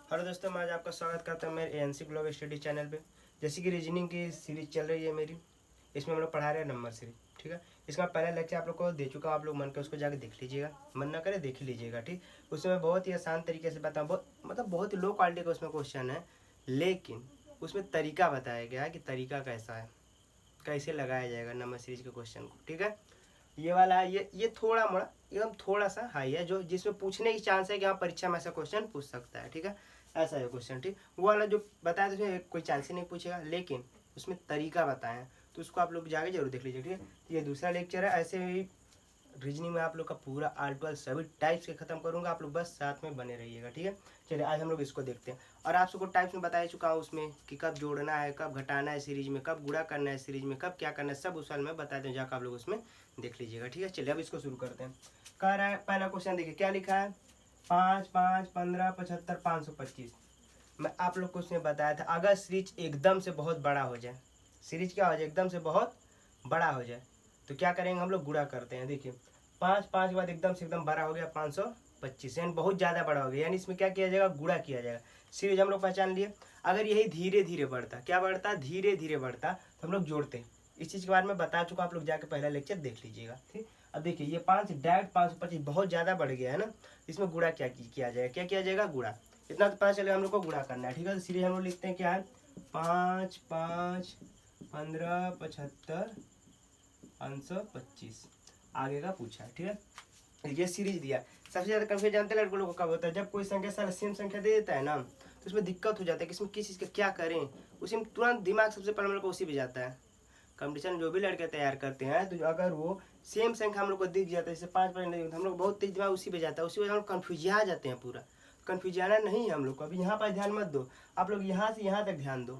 Hello दोस्तों, मैं आज आपका स्वागत करता हूँ मेरे एएनसी ग्लोबल स्टडी चैनल पे। जैसे कि रीजनिंग की सीरीज चल रही है मेरी, इसमें हम लोग पढ़ा रहे हैं नंबर सीरीज। ठीक है, इसका पहला लेक्चर आप लोग को दे चुका हूँ। आप लोग मन कर उसको जाकर देख लीजिएगा, मन ना करे देख ही लीजिएगा। ठीक, उसमें बहुत ही आसान तरीके से बताऊँ, बहुत ही लो क्वालिटी का उसमें क्वेश्चन है, लेकिन उसमें तरीका बताया गया है कि तरीका कैसा है, कैसे लगाया जाएगा नंबर सीरीज के क्वेश्चन को। ठीक है, ये वाला है, ये थोड़ा मोड़ा एकदम थोड़ा सा हाई है, जो जिसमें पूछने की चांस है कि हाँ परीक्षा में ऐसा क्वेश्चन पूछ सकता है। ठीक है, ऐसा है क्वेश्चन। ठीक, वो वाला जो बताया उसमें कोई चांस ही नहीं पूछेगा, लेकिन उसमें तरीका बताया है, तो उसको आप लोग जाके जरूर देख लीजिए। ठीक है, ये दूसरा लेक्चर है। ऐसे ही रीजनिंग में आप लोग का पूरा आल टू आल सभी टाइप्स के खत्म करूंगा, आप लोग बस साथ में बने रहिएगा। ठीक है, चलिए आज हम लोग इसको देखते हैं। और आप सबको टाइप्स में बता चुका हूँ उसमें कि कब जोड़ना है, कब घटाना है सीरीज में, कब गुणा करना है सीरीज में, कब क्या करना है, सब उस वाल में बता दें, जाकर आप लोग उसमें देख लीजिएगा। ठीक है, चलिए अब इसको शुरू करते हैं। कह रहा है पहला क्वेश्चन, देखिए क्या लिखा है, 5 5 15 75 525। मैं आप लोग को उसमें बताया था, अगर सीरीज एकदम से बहुत बड़ा हो जाए, सीरीज क्या हो जाए एकदम से बहुत बड़ा हो जाए, तो क्या करेंगे हम लोग, गुणा करते हैं। देखिए 5 5 के बाद एकदम से एकदम बड़ा हो गया 525, यानी बहुत ज़्यादा बड़ा हो गया, यानी इसमें क्या किया जाएगा, गुणा किया जाएगा। सीरीज हम लोग पहचान लिए। अगर यही धीरे धीरे बढ़ता, क्या बढ़ता, धीरे धीरे बढ़ता, तो हम लोग जोड़ते। इस चीज़ के बारे में बता चुका, आप लोग जाकर पहला लेक्चर देख लीजिएगा। ठीक, अब देखिए ये 5 डायरेक्ट 525 बहुत ज़्यादा बढ़ गया है ना, इसमें गुणा क्या किया जाएगा, क्या किया जाएगा, गुणा। इतना तो पता चलेगा हम लोग को गुणा करना है। ठीक है, तो सीरीज हम लोग लिखते हैं क्या है, 5 5 15 75 525। आगे का पूछा है। ठीक है, ये सीरीज दिया। सबसे ज़्यादा कंफ्यूज जानते हैं लड़कों लोगों को कब होता है, जब कोई संख्या सारा सेम संख्या दे देता है ना, तो उसमें दिक्कत हो जाता है कि इसमें किस चीज़ का क्या करें। उसी में तुरंत दिमाग सबसे पहले हम लोग को उसी पे जाता है। कंपटीशन जो भी लड़के तैयार करते हैं, तो अगर वो सेम संख्या हम लोग को दिख जाता है, जैसे 5 हम लोग बहुत तेज दिमाग उसी पे जाता है, उसी वजह हम लोग कन्फ्यूज आ जाते हैं पूरा। कन्फ्यूज आना नहीं है हम लोग को। अभी यहाँ पर ध्यान मत दो, आप लोग यहाँ से यहाँ तक ध्यान दो।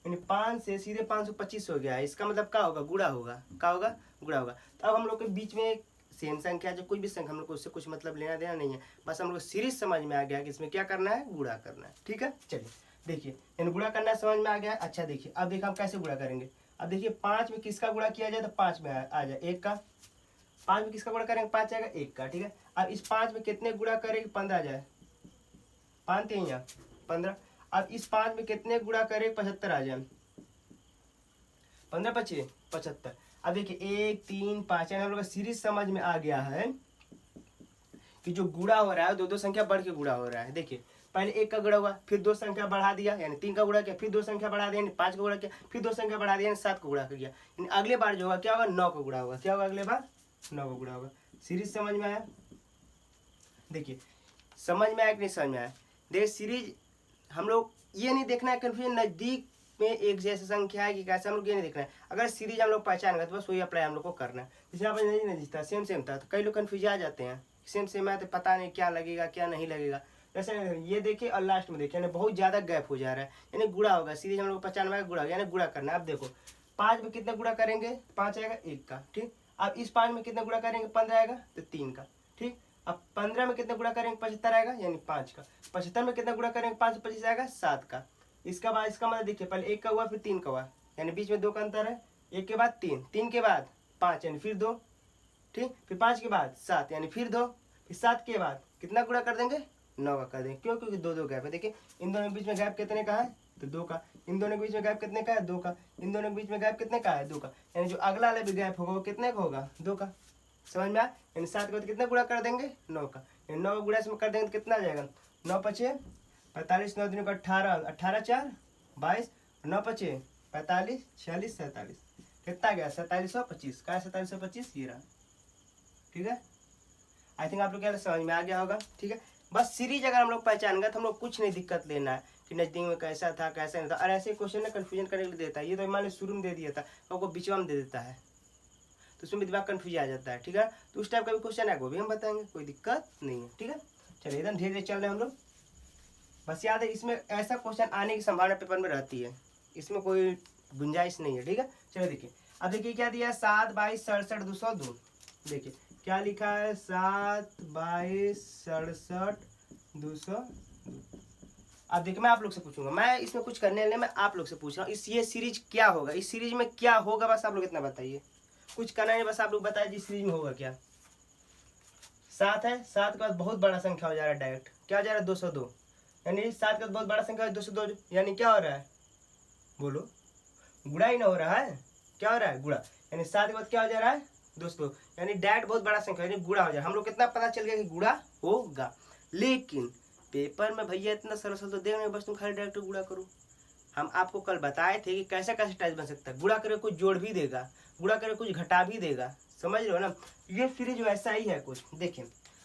यानी 5 से सीधे 525 हो गया है, इसका मतलब क्या होगा, गुणा होगा। क्या होगा, गुणा होगा। तो अब हम लोग के बीच में सेम संख्या, जो कोई भी संख्या, हम लोग को उससे कुछ मतलब लेना देना नहीं है। बस हम लोग सीरीज समझ में आ गया कि इसमें क्या करना है, गुणा करना है। ठीक है, चलिए देखिए, यानी गुणा करना समझ में आ गया। अच्छा देखिए, अब देखिए हम कैसे गुणा करेंगे। अब देखिए 5 में किसका गुणा किया जाए, तो 5 में आ जाए 1 का। 5 में किसका गुणा करेंगे, 5 आएगा 1 का। ठीक है, अब इस 5 में कितने गुणा करेंगे, 15 आ जाए, 5 3 या 15। अब इस 5 में कितने गुणा करेंगे, 75 आ जाए, 15 25 75। अब देखिए 1 3 5, यानी हम लोग का सीरीज समझ में आ गया है कि जो गुणा हो रहा है दो दो संख्या बढ़ के गुणा हो रहा है। देखिए पहले 1 का गुणा हुआ, फिर 2 संख्या बढ़ा दिया यानी 3 का गुणा किया, फिर 2 संख्या बढ़ा दिया यानी 5 का गुणा किया, फिर 2 संख्या बढ़ा दिया यानी 7 का गुणा किया। यानी अगले बार जो होगा क्या होगा, 9 का गुणा होगा। क्या होगा अगले बार, 9 का गुणा होगा। सीरीज समझ में आया। देखिए समझ में आया कि नहीं समझ में आया। देखिए सीरीज हम लोग ये नहीं देखना है कन्फ्यूजन नज़दीक में एक जैसे संख्या है कि कैसे, हम लोग ये नहीं देखना है। अगर सीरीज हम लोग पहचान गए तो बस वही अप्लाई हम लोग को करना है। जैसे यहाँ पर नहीं था, सेम सेम था, तो कई लोग कन्फ्यूज आ जाते हैं, सेम सेम है तो पता नहीं क्या लगेगा क्या नहीं लगेगा। जैसे ये देखिए और लास्ट में देखिए, यानी बहुत ज़्यादा गैप हो जा रहा है, यानी गुणा होगा। सीरीज हम लोग 95 का गुणा होगा, यानी गुणा करना है। अब देखो 5 में कितना गुणा करेंगे, 5 आएगा 1 का। ठीक, अब इस 5 में कितना गुणा करेंगे, 15 आएगा तो 3 का। ठीक, अब 15 में कितना गुणा करेंगे, 75 आएगा यानी 5 का। 75 में कितना गुणा करेंगे, 5 25 आएगा 7 का। इसका बाद इसका मतलब देखिए, पहले 1 का हुआ फिर 3 का हुआ, यानी बीच में 2 का अंतर है। 1 के बाद 3, 3 के बाद 5 यानी फिर 2। ठीक, फिर 5 के बाद 7 यानी फिर 2, फिर 7 के बाद कितना गुणा कर देंगे, 9 का कर देंगे। क्यों, क्योंकि दो दो गैप है। देखिए इन दोनों के बीच में गैप कितने का है, तो 2 का। इन दोनों के बीच में गैप कितने का है, 2 का। इन दोनों के बीच में गैप कितने का है, 2 का। यानी जो अगला वाला भी गैप होगा वो कितने का होगा, 2 का। समझ में आया। यानी 7 के बाद कितना गुणा कर देंगे, 9 का। यानी 9 का गुणा इसमें कर देंगे तो कितना आ जाएगा, 9 पचे 45, 9 दिनों का 18, 18 4 22, 9 पचे 45 46 47, कितना गया 4725 का, 4725 ये रहा। ठीक है, आई थिंक आप लोग क्या समझ में आ गया होगा। ठीक है, बस सीरीज अगर हम लोग पहचान गए तो हम लोग कुछ नहीं दिक्कत लेना है कि नजदीक में कैसा था कैसा नहीं था। और ऐसे क्वेश्चन ना कन्फ्यूजन करने के लिए देता है। ये तो मान लो शुरू में दे दिया था, आपको बीचवा में दे देता है, तो उसमें दिमाग कन्फ्यूज आ जाता है। ठीक है, तो उस टाइप का भी क्वेश्चन है वो भी हम बताएंगे, कोई दिक्कत नहीं है। ठीक है, चलिए एकदम धीरे धीरे चल रहे हैं हम लोग। बस याद है इसमें ऐसा क्वेश्चन आने की संभावना पेपर में रहती है, इसमें कोई गुंजाइश नहीं है। ठीक है, चलो देखिए अब देखिए क्या दिया है, 7 22 67 202। देखिए क्या लिखा है, 7 22 67 202। अब देखिए मैं आप लोग से पूछूंगा, मैं इसमें कुछ करने वाले, मैं आप लोग से पूछ रहा हूँ इस ये सीरीज क्या होगा, इस सीरीज में क्या होगा, बस आप लोग इतना बताइए। कुछ करना नहीं, बस आप लोग बताइए इस सीरीज में होगा क्या। 7 है, 7 के बाद बहुत बड़ा संख्या हो जा रहा है डायरेक्ट, क्या हो जा रहा है, 202। यानी 7 का बहुत बड़ा संख्या है, 2 से 2 यानी क्या हो रहा है, बोलो, गुणा ही ना हो रहा है, क्या हो रहा है, गुणा, यानी 7 के बाद क्या हो जा रहा है, दोस्तों, यानी डैट बहुत बड़ा संख्या यानी गुणा हो जाए। हम लोग कितना पता चल गया कि गुणा होगा। लेकिन पेपर में भैया इतना सरल सरल तो दे नहीं, बस तुम खाली डायरेक्ट गुणा करो। हम आपको कल बताए थे कि कैसे कैसे टाइप बन सकता है, गुणा करे कुछ जोड़ भी देगा, गुणा करे कुछ घटा भी देगा, समझ रहे हो ना। ये सीरीज वैसा ही है कुछ। देखिए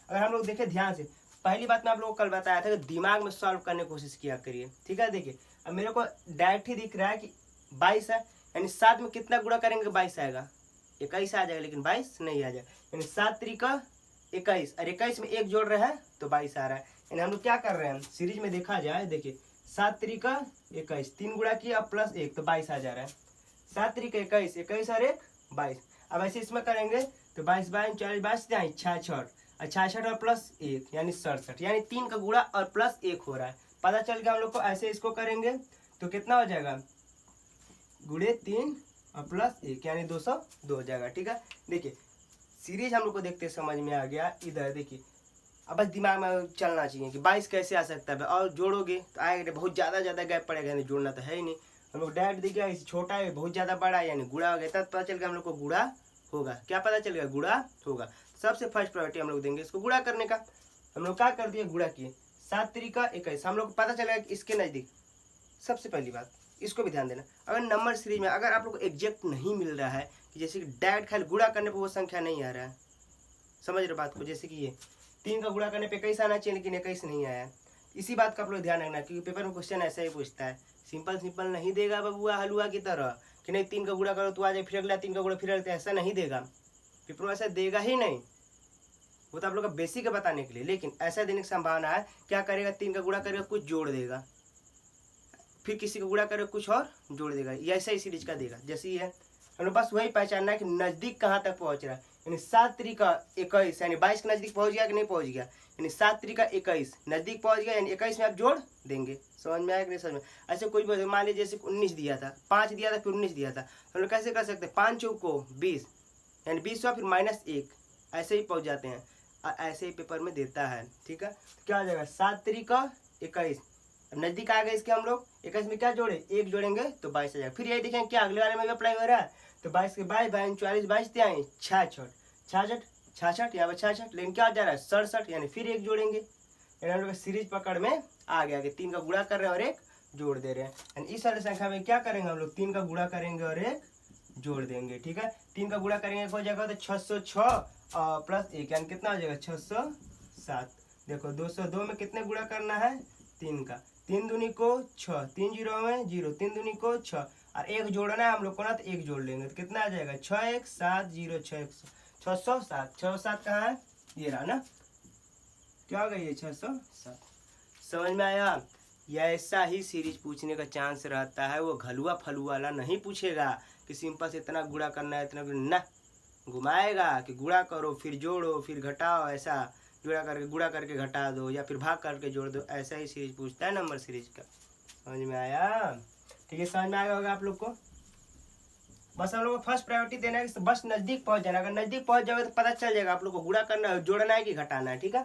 अगर हम लोग देखें ध्यान से, पहली बात मैं आप लोगों को कल बताया था कि दिमाग में सॉल्व करने की कोशिश किया करिए, ठीक है। देखिए अब मेरे को डायरेक्ट ही दिख रहा है कि 22 है, यानी 7 में कितना गुणा करेंगे 22 आएगा, 21 आ जाएगा, लेकिन 22 नहीं आ जाएगा, यानी 7 त्रिका 21 और 21 में एक जोड़ रहे हैं तो 22 आ रहा है। यानी हम लोग क्या कर रहे हैं सीरीज में देखा जाए, देखिए 7 त्रिका 21, 3 गुणा किया प्लस 1 तो 22 आ जा रहा है, 7 त्रिका 21, 21 और 1 22। अब ऐसे इसमें करेंगे तो 22 22 40 22 66 और 66 और प्लस 1 यानी 67, यानी 3 का गुणा और प्लस 1 हो रहा है। पता चल गया हम लोग को। ऐसे इसको करेंगे तो कितना हो जाएगा, गुणे 3 और प्लस 1 यानी 202 हो जाएगा, ठीक है। देखिए सीरीज हम लोग को देखते समझ में आ गया। इधर देखिए अब बस दिमाग में चलना चाहिए कि 22 कैसे आ सकता है, और जोड़ोगे तो आएगा, बहुत ज़्यादा गैप पड़ेगा, यानी जोड़ना तो है ही नहीं। हम लोग डायरेक्ट देखिए इसे छोटा है बहुत ज़्यादा बड़ा है, यानी गुणा हो गया, तब पता चल गया हम लोग को गुणा होगा। क्या पता चल गया, गुणा होगा। सबसे फर्स्ट प्रायोरिटी हम लोग देंगे इसको गुणा करने का। हम लोग क्या कर दिए, गुणा किए, 7 त्रिका 21, हम लोग को पता चला कि इसके नज़दीक, सबसे पहली बात इसको भी ध्यान देना, अगर नंबर सीरीज में अगर आप लोग को एग्जैक्ट नहीं मिल रहा है कि जैसे कि डायरेक्ट खाली गुणा करने पर वो संख्या नहीं आ रहा है, समझ रहे बात को, जैसे कि ये 3 का गुणा करने पे 21 आना चाहिए लेकिन 21 नहीं आया, इसी बात का आप लोग ध्यान रखना, क्योंकि पेपर में क्वेश्चन ऐसा ही पूछता है, सिंपल नहीं देगा बबुआ हलुआ की तरह कि नहीं 3 का गुणा करो तो आ जाए, फिर अगला 3 का गुणा फिर अगला, ऐसा नहीं देगा, पेपर में ऐसा देगा ही नहीं। वो तो आप लोग का बेसिक है बताने के लिए, लेकिन ऐसा देने की संभावना है, क्या करेगा 3 का गुणा करेगा कुछ जोड़ देगा, फिर किसी का गुणा करेगा कुछ और जोड़ देगा, ये ऐसा ही सीरीज का देगा। जैसे ही है हम लोग बस वही पहचानना है कि नज़दीक कहाँ तक पहुँच रहा है, यानी 7 त्रिका 21 यानी 22 के नज़दीक पहुँच गया कि नहीं पहुँच गया, यानी 7 त्रिका 21 नज़दीक पहुँच गया, यानी 21 में आप जोड़ देंगे। समझ में आया कि नहीं समझ में। ऐसे कोई भी मान लीजिए जैसे 19 दिया था, 5 दिया था फिर 19 दिया था, तो हम लोग कैसे कर सकते हैं, 5 चौको 20 यानी 20 हुआ फिर -1, ऐसे ही पहुँच जाते हैं, ऐसे ही पेपर में देता है, ठीक है। तो क्या हो जाएगा 7 त्रिका 21, नजदीक आ गए इसके हम लोग, 21 में क्या जोड़े, 1 जोड़ेंगे तो 22 आ जाएगा। फिर यही देखें क्या अगले वाले में भी अप्लाई हो रहा है, तो 22 के 22 44 22 आए 66 66 66 यहाँ पर 66, लेकिन क्या जा रहा है 67, यानी फिर 1 जोड़ेंगे, यानी हम लोग सीरीज पकड़ में आ गया कि 3 का गुणा कर रहे हैं और 1 जोड़ दे रहे हैं। यानी इस वाली संख्या में क्या करेंगे हम लोग, 3 का गुणा करेंगे और 1 जोड़ देंगे, ठीक है। 3 का गुणा करेंगे हो जाएगा तो 606 प्लस 1 यानी कितना हो जाएगा 607। देखो 202 में कितने गुणा करना है, 3 का, 3 दूनी को 6, 3 जीरो में 0, 3 दूनी को 6 और 1 जोड़ना है हम लोग को ना, तो 1 जोड़ लेंगे तो कितना आ जाएगा 6 1 7 0 6 607, 607 कहाँ है, ये रहा ना, क्या हो गया ये 607। समझ में आया। या ऐसा ही सीरीज पूछने का चांस रहता है, वो घलुआ फलुआ वाला नहीं पूछेगा कि सिंपल से इतना गुणा करना है इतना ना, घुमाएगा कि गुणा करो फिर जोड़ो फिर घटाओ, ऐसा गुणा करके घटा दो या फिर भाग करके जोड़ दो, ऐसा ही सीरीज पूछता है नंबर सीरीज का। समझ में आया, ठीक है, समझ में आया होगा आप लोग को। बस हम लोग को फर्स्ट प्रायोरिटी देना है कि बस नज़दीक पहुंच जाना, अगर नज़दीक पहुंच जाओगे तो पता चल जाएगा आप लोग को गुणा करना है जोड़ना है कि घटाना है, ठीक है।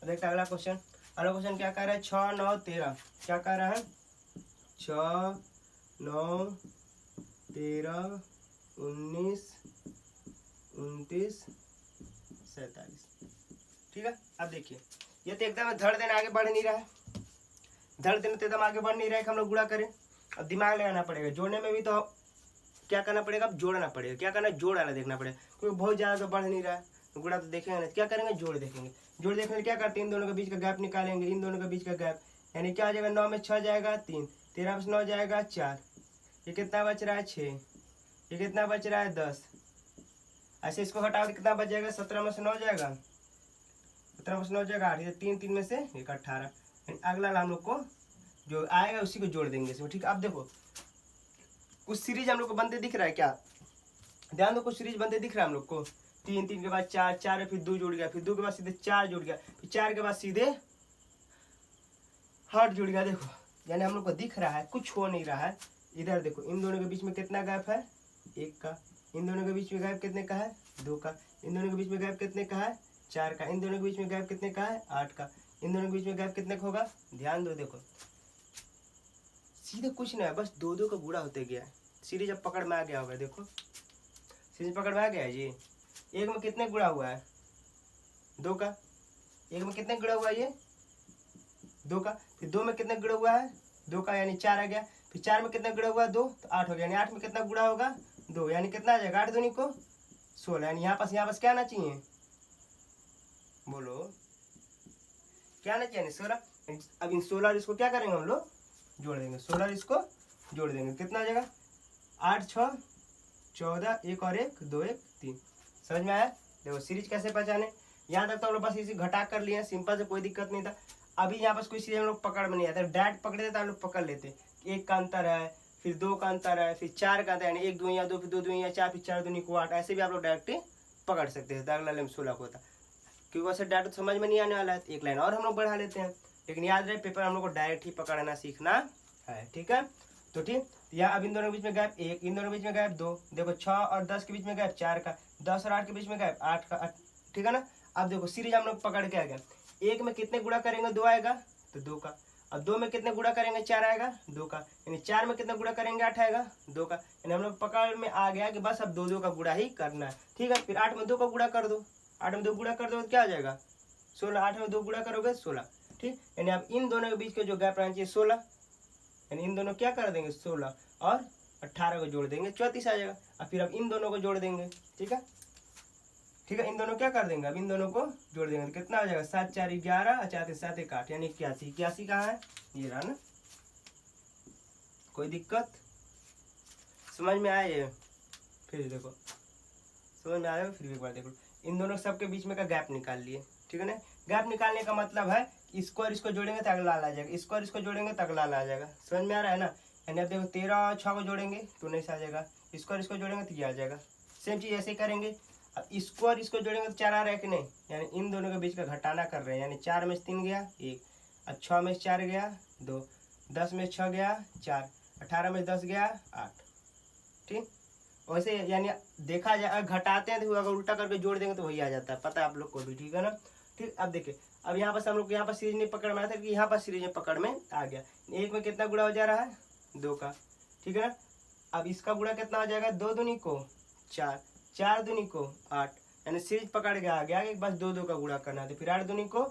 देखते अगला क्वेश्चन, अगला क्वेश्चन क्या कह रहा है, 6 9 13, क्या कह रहा है 6 9 13 19 29 47, ठीक है। अब देखिए ये तो एकदम धड़ देना आगे बढ़ नहीं रहा है, धड़ देने तो एकदम आगे बढ़ नहीं रहा है कि हम लोग गुणा करें। अब दिमाग लगाना पड़ेगा, जोड़ने में भी तो क्या करना पड़ेगा, अब जोड़ना पड़ेगा, क्या करना है जोड़ वाला देखना पड़ेगा, क्योंकि बहुत ज़्यादा तो बढ़ नहीं रहा है, तो गुणा तो देखेंगे ना, क्या करेंगे जोड़ देखेंगे, जोड़ देखने क्या करते हैं इन दोनों के बीच का गैप निकालेंगे, इन दोनों के बीच का गैप, यानी क्या आ जाएगा 9 में 6 जाएगा 3, 13 में 9 जाएगा 4, ये कितना बच रहा है 6, ये कितना बच रहा है 10, ऐसे इसको हटाओ कितना बच जाएगा 17 में से 9 जाएगा, 17 में से 9 जाएगा 8, 3 3 में से 1 18, अगला हम लोग को जो आएगा उसी को जोड़ देंगे इसमें, ठीक है। अब देखो कुछ सीरीज हम लोग को बनते दिख रहा है क्या, ध्यान दो, कुछ सीरीज बनते दिख रहा है हम लोग को, 3 3 के बाद 4 4 फिर 2 जुड़ गया, फिर 2 के बाद सीधे 4 जुड़ गया, फिर 4 के बाद सीधे 8 जुड़ गया। देखो यानी हम लोग को दिख रहा है कुछ हो नहीं रहा है। इधर देखो इन दोनों के बीच में कितना गैप है 1 का, इन दोनों के बीच में गैप कितने का है 2 का, इन दोनों के बीच में गैप कितने का है 4 का, इन दोनों के बीच में गैप कितने का है 8 का, इन दोनों के बीच में गैप कितने का होगा, ध्यान दो, देखो सीधे कुछ नहीं है, बस दो दो का गुणा होते गया है। सीरीज अब पकड़ में आ गया होगा, देखो सीरीज पकड़ में आ गया है जी। एक में कितने गुणा हुआ है, दो का, एक में कितने गुणा हुआ है ये, दो का, फिर दो में कितने गुणा हुआ है, दो का, यानी चार आ गया, फिर चार में कितना गुणा हुआ है, दो, तो आठ हो गया, यानी आठ में कितना गुणा होगा, दो, यानी कितना आ जाएगा, आठ दूनी को 16, यानी यहाँ पास क्या आना चाहिए, बोलो क्या आना चाहिए, 16। अब इन 16 इसको क्या करेंगे हम लोग, जोड़ देंगे, 16 इसको जोड़ देंगे, कितना आ जाएगा, 8 6 14, एक और एक, 2 1 3। समझ में आया। देखो सीरीज कैसे पहचाने, यहाँ तक तो हम लोग बस इसी घटा कर लिए, सिंपल से कोई दिक्कत नहीं था। अभी यहाँ पास कोई सीरीज हम लोग पकड़ में नहीं आता, डायरेक्ट पकड़े तो हम लोग पकड़ लेते, एक का अंतर है, फिर दो का अंतर है, फिर चार का अंतर, यानी एक दूनी या दो, फिर दो दूनी या चार, फिर चार दूनी को 8, ऐसे भी आप लोग डायरेक्ट पकड़ सकते हैं। अगला लाइन 16 को होता, क्योंकि वैसे डायरेक्ट समझ में नहीं आने वाला है, एक लाइन और हम लोग बढ़ा लेते हैं, लेकिन याद रहे पेपर हम लोग को डायरेक्ट ही पकड़ना सीखना है, ठीक है। तो ठीक, या अब इन दोनों के बीच में गैप 1, इन दोनों के बीच में गैप 2, देखो 6 और 10 के बीच में गैप 4 का, 10 और 8 के बीच में गैप 8 का, ठीक है ना। अब देखो सीरीज हम लोग पकड़ के आ गया, एक में कितने गुणा करेंगे, 2 आएगा, तो 2 का, अब 2 में कितने गुणा करेंगे, 4 आएगा, 2 का, यानी 4 में कितना गुणा करेंगे, 8 आएगा, 2 का, यानी हम लोग पकड़ में आ गया कि बस अब 2 2 का गुणा ही करना है, ठीक है। फिर 8 में 2 का गुणा कर दो, 8 में 2 गुणा कर दो तो क्या आ जाएगा, 16, 8 में 2 गुणा करोगे 16, ठीक, यानी अब इन दोनों के बीच के जो गैप रहना चाहिए 16, यानी इन दोनों क्या कर देंगे, 16 और 18 को जोड़ देंगे, 34 आ जाएगा। और फिर अब इन दोनों को जोड़ देंगे, ठीक है, ठीक है, इन दोनों क्या कर देंगे, अब इन दोनों को जोड़ देंगे, तो कितना आ जाएगा, 7 4 11 और 4 7 1 8, यानी 81, 81 कहाँ है, ये रहा ना। कोई दिक्कत, समझ में आया ये, फिर देखो समझ में आया, फिर एक बार देखो, इन दोनों सबके बीच में का गैप निकाल लिए, ठीक है ना। गैप निकालने का मतलब है इसको और इसको जोड़ेंगे तो अगला आ जाएगा, इसको और इसको जोड़ेंगे तो अगला आ जाएगा, समझ में आ रहा है ना। यानी अब देखो 13 और 6 को जोड़ेंगे तो 19 आ जाएगा, इसको और इसको जोड़ेंगे तो ये आ जाएगा, सेम चीज़ ऐसे ही करेंगे। अब इसको और इसको जोड़ेंगे तो 4 आ रहा है कि नहीं, यानी इन दोनों के बीच का घटाना कर रहे हैं, यानी 4 में से 3 गया 1, अब 6 में से 4 गया 2, 10 में से 6 गया 4, 18 में से 10 गया 8, ठीक। वैसे यानी देखा जाए घटाते हैं तो अगर उल्टा करके जोड़ देंगे तो वही आ जाता है, पता है आप लोग को भी, ठीक है ना। ठीक, अब देखिए अब यहाँ पर हम लोग यहाँ पर सीरीज में पकड़ में आया था कि यहाँ पर सीरीज में पकड़ में आ गया, एक में कितना गुणा हो जा रहा है, 2 का, ठीक है ना। अब इसका गुणा कितना हो जाएगा, 2 दूनी को 4, 4 दूनी को 8, यानी सीरीज पकड़ के आ गया कि बस 2 2 का गुणा करना है, तो फिर 8 दूनी को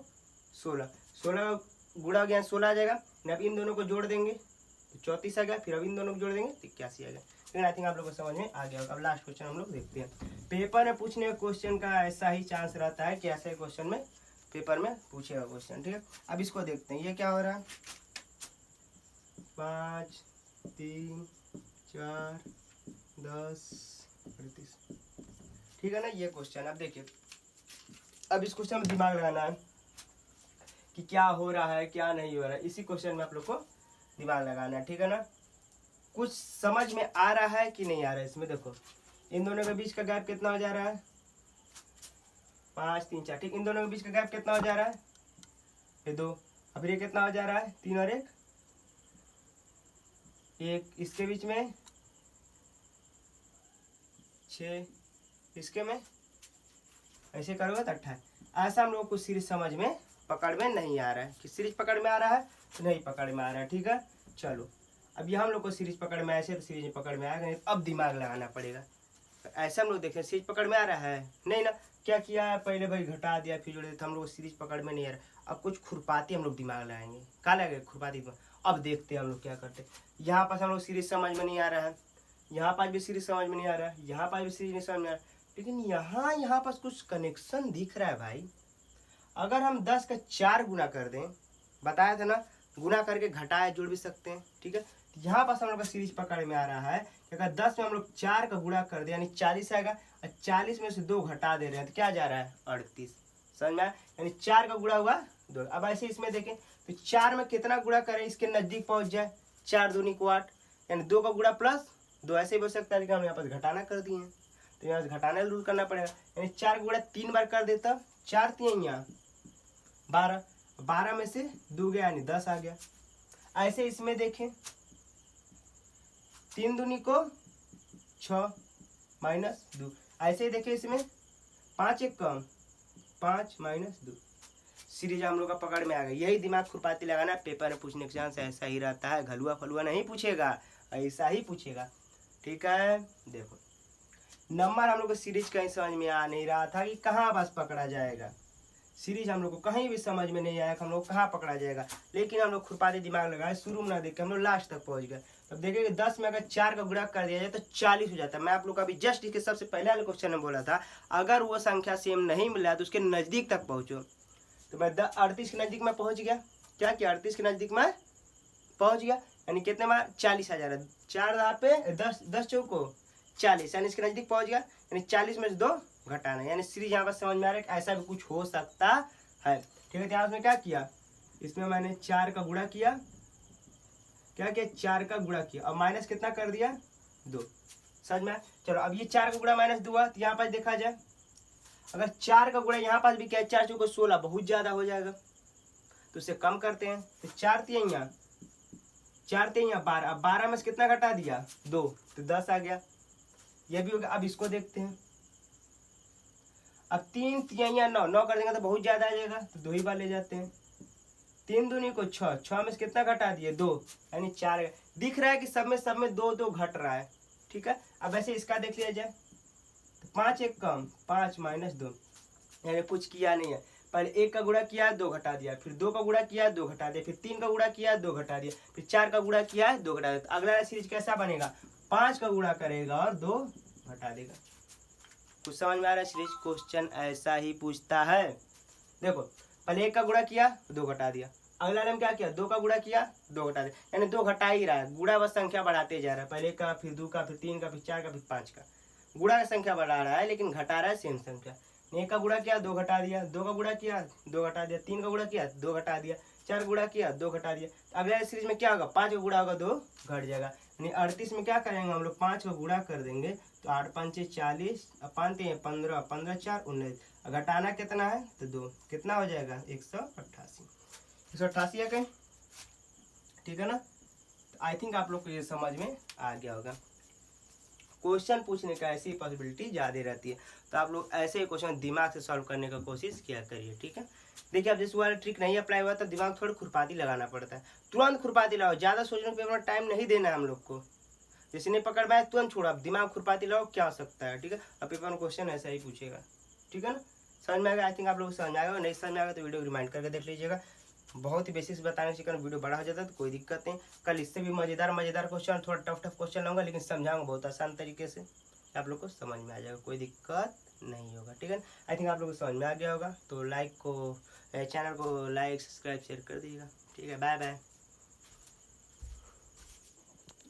16, 16 का गुणा हो गया 16 आ जाएगा। अब इन दोनों को जोड़ देंगे तो 34 आ गया, फिर अब इन दोनों को जोड़ देंगे तो 81 आ गया। लेकिन आई थिंक आप लोगों को समझ में आ गया होगा। अब लास्ट क्वेश्चन हम लोग देखते हैं। पेपर में पूछने क्वेश्चन का ऐसा ही चांस रहता है कि ऐसे क्वेश्चन में पेपर में पूछेगा क्वेश्चन, ठीक है। अब इसको देखते हैं, ये क्या हो रहा है, 5 3 4 10 38, ठीक है ना, ये क्वेश्चन। अब देखिए अब इस क्वेश्चन में दिमाग लगाना है कि क्या हो रहा है क्या नहीं हो रहा है, इसी क्वेश्चन में आप लोग को दिमाग लगाना है, ठीक है ना। कुछ समझ में आ रहा है कि नहीं आ रहा है इसमें, देखो इन दोनों के बीच का गैप कितना हो जा रहा है, 5 3 4, ठीक। इन दोनों के बीच का गैप कितना हो जा रहा है, ये 2, अब ये कितना हो जा रहा है, 3 और 1, इसके बीच में 6, इसके में ऐसे करोगे तो 28। ऐसा हम लोग को सीरीज समझ में पकड़ में नहीं आ रहा है कि सीरीज पकड़ में आ रहा है नहीं पकड़ में आ रहा है, ठीक है। चलो अब ये हम लोग को सीरीज पकड़ में ऐसे तो सीरीज में पकड़ में आएगा नहीं, अब दिमाग लगाना पड़ेगा। तो ऐसा हम लोग देखें सीरीज पकड़ में आ रहा है नहीं ना, क्या किया है पहले भाई घटा दिया फिर जोड़ दिया, हम लोग सीरीज पकड़ में नहीं आ रहा। अब कुछ खुरपाती हम लोग दिमाग लगाएंगे, क्या लगेगा खुरपाती दिमाग। अब देखते हैं हम लोग क्या करते हैं। यहाँ पास हम लोग सीरीज समझ में नहीं आ रहा है, यहाँ पास भी सीरीज समझ में नहीं आ रहा है, यहाँ पास भी सीरीज नहीं समझ में आ रहा है, लेकिन यहाँ पास कुछ कनेक्शन दिख रहा है भाई। अगर हम 10 का 4 गुना कर दें, बताया था ना गुना करके घटाया जोड़ भी सकते हैं, ठीक है। यहाँ पास हम लोग का सीरीज पकड़ में आ रहा है कि अगर 10 में हम लोग 4 का गुणा कर दे यानी 40 आएगा, और 40 में से 2 घटा दे रहे हैं तो क्या जा रहा है 38, समझ में आया, यानी 4 का गुणा हुआ 2। अब ऐसे इसमें देखें तो 4 में कितना गुणा करें इसके नजदीक पहुंच जाए, 4 दूनी को 8, यानी 2 का गुणा प्लस 2, ऐसे ही हो सकता है, लेकिन हम यहाँ पर घटाना कर दिए हैं तो यहाँ से घटाना रूल करना पड़ेगा, यानी 4 गुणा 3 बार कर देता, 4 3 यहाँ 12, 12 में से 2 गया यानी 10 आ गया। ऐसे इसमें देखें 3 दूनी को 6 माइनस 2, ऐसे ही देखें इसमें 5 1 कम 5 माइनस 2, सीरीज हम लोग का पकड़ में आ गई। यही दिमाग खुरपाती लगाना, पेपर में पूछने के चांस ऐसा ही रहता है, घलुआ फलुआ नहीं पूछेगा, ऐसा ही पूछेगा। ठीक है, देखो नंबर हम लोग को सीरीज कहीं समझ में आ नहीं रहा था कि कहाँ बस पकड़ा जाएगा। सीरीज हम लोग को कहीं भी समझ में नहीं आया कि हम लोग कहाँ पकड़ा जाएगा, लेकिन हम लोग खुरपाती दिमाग लगाए, शुरू में ना देख के हम लोग लास्ट तक पहुंच गए। अब देखिए 10 में अगर 4 का गुणा कर दिया जाए तो 40 हो जाता है। मैं आप लोग का अभी जस्ट इसके सबसे पहले वाले क्वेश्चन में बोला था, अगर वो संख्या सेम नहीं मिला तो उसके नज़दीक तक पहुँचो। तो मैं 38 के नज़दीक में पहुँच गया। क्या किया, 38 के नज़दीक में पहुँच गया, यानी कितने में 40 आ जा रहा है। 4 दाँव पे 10 चौको 40, यानी इसके नज़दीक पहुँच गया। यानी 40 में से 2 घटाना, यानी सीरीज यहाँ पर समझ में आ रहा है कि ऐसा भी कुछ हो सकता है। ठीक है, यहाँ उसने क्या किया, इसमें मैंने 4 का गुणा किया, क्या किया 4 का गुणा किया, और माइनस कितना कर दिया 2। समझ में। चलो अब ये 4 का गुणा माइनस 2 हुआ, तो यहाँ पास देखा जाए अगर 4 का गुणा यहाँ पास भी क्या है, 4 चौको 16 बहुत ज़्यादा हो जाएगा, तो उसे कम करते हैं। तो 4 3 यहाँ 12, अब 12 में से कितना घटा दिया 2, तो 10 आ गया, यह भी हो गया। अब इसको देखते हैं, अब 3 3 9 कर देंगे तो बहुत ज्यादा आ जाएगा, तो 2 ही बार ले जाते हैं। 3 दूनी को 6, 6 में से कितना घटा दिए 2, यानी 4 दिख रहा है कि सब में 2 2 घट रहा है। ठीक है, अब ऐसे इसका देख लिया जाए, तो 5 1 कम 5 माइनस 2, यानी कुछ किया नहीं है। पहले 1 का गुणा किया 2 घटा दिया, फिर 2 का गुणा किया 2 घटा दिया, फिर 3 का गुणा किया 2 घटा दिया, फिर 4 का गुणा किया 2 घटा दिया। तो अगला सीरीज कैसा बनेगा, 5 का गुणा करेगा और 2 घटा देगा। कुछ समझ में आ रहा है, सीरीज क्वेश्चन ऐसा ही पूछता है। देखो पहले 1 का गुणा किया 2 घटा दिया, अगला ने क्या किया 2 का गुणा किया 2 घटा दिया, यानी 2 घटा ही रहा है, गुणा बस संख्या बढ़ाते जा रहा है। पहले 1 का, फिर 2 का, फिर 3 का, फिर 4 का, फिर 5 का, गुणा का संख्या बढ़ा रहा है लेकिन घटा रहा है सेम संख्या। 1 का गुणा किया 2 घटा दिया, 2 का गुणा किया 2 घटा दिया, 3 का गुणा किया 2 घटा दिया, 4 गुणा किया 2 घटा दिया। अगला सीरीज में क्या होगा, 5 का गुणा होगा 2 घट जाएगा, यानी 38 में क्या करेंगे हम लोग 5 का गुणा कर देंगे, तो 8 5 40, 5 15, 15 4 19, घटाना कितना है तो 2, कितना हो जाएगा 188 है कहीं। ठीक है ना, आई थिंक आप लोग को ये समझ में आ गया होगा। क्वेश्चन पूछने का ऐसी पॉसिबिलिटी ज़्यादा रहती है, तो आप लोग ऐसे ही क्वेश्चन दिमाग से सॉल्व करने का कोशिश किया करिए। ठीक है, देखिए अब जैसे वाला ट्रिक नहीं अप्लाई हुआ तो दिमाग थोड़ा खुरपाती लगाना पड़ता है, तुरंत खुरपाती लगाओ, ज़्यादा सोचने पे अपना टाइम नहीं देना है हम लोग को। जैसे नहीं पकड़ पाए तुरंत छोड़ा, अब दिमाग खुरपाती लगाओ क्या हो सकता है। ठीक है, अब पेपर में क्वेश्चन ऐसा ही पूछेगा। ठीक है ना, समझ में आएगा, आई थिंक आप लोग समझ में आएगा। नहीं समझ में आएगा तो वीडियो रिमाइंड करके देख लीजिएगा। बहुत ही बेसिक बताने से कारण वीडियो बड़ा हो जाता है तो कोई दिक्कत नहीं। कल इससे भी मज़ेदार क्वेश्चन, थोड़ा टफ क्वेश्चन लाऊंगा, लेकिन समझाऊंगा बहुत आसान तरीके से, आप लोग को समझ में आ जाएगा, कोई दिक्कत नहीं होगा। ठीक है, आई थिंक आप लोग को समझ में आ गया होगा। तो चैनल को लाइक सब्सक्राइब शेयर कर दीजिएगा। ठीक है, बाय बाय।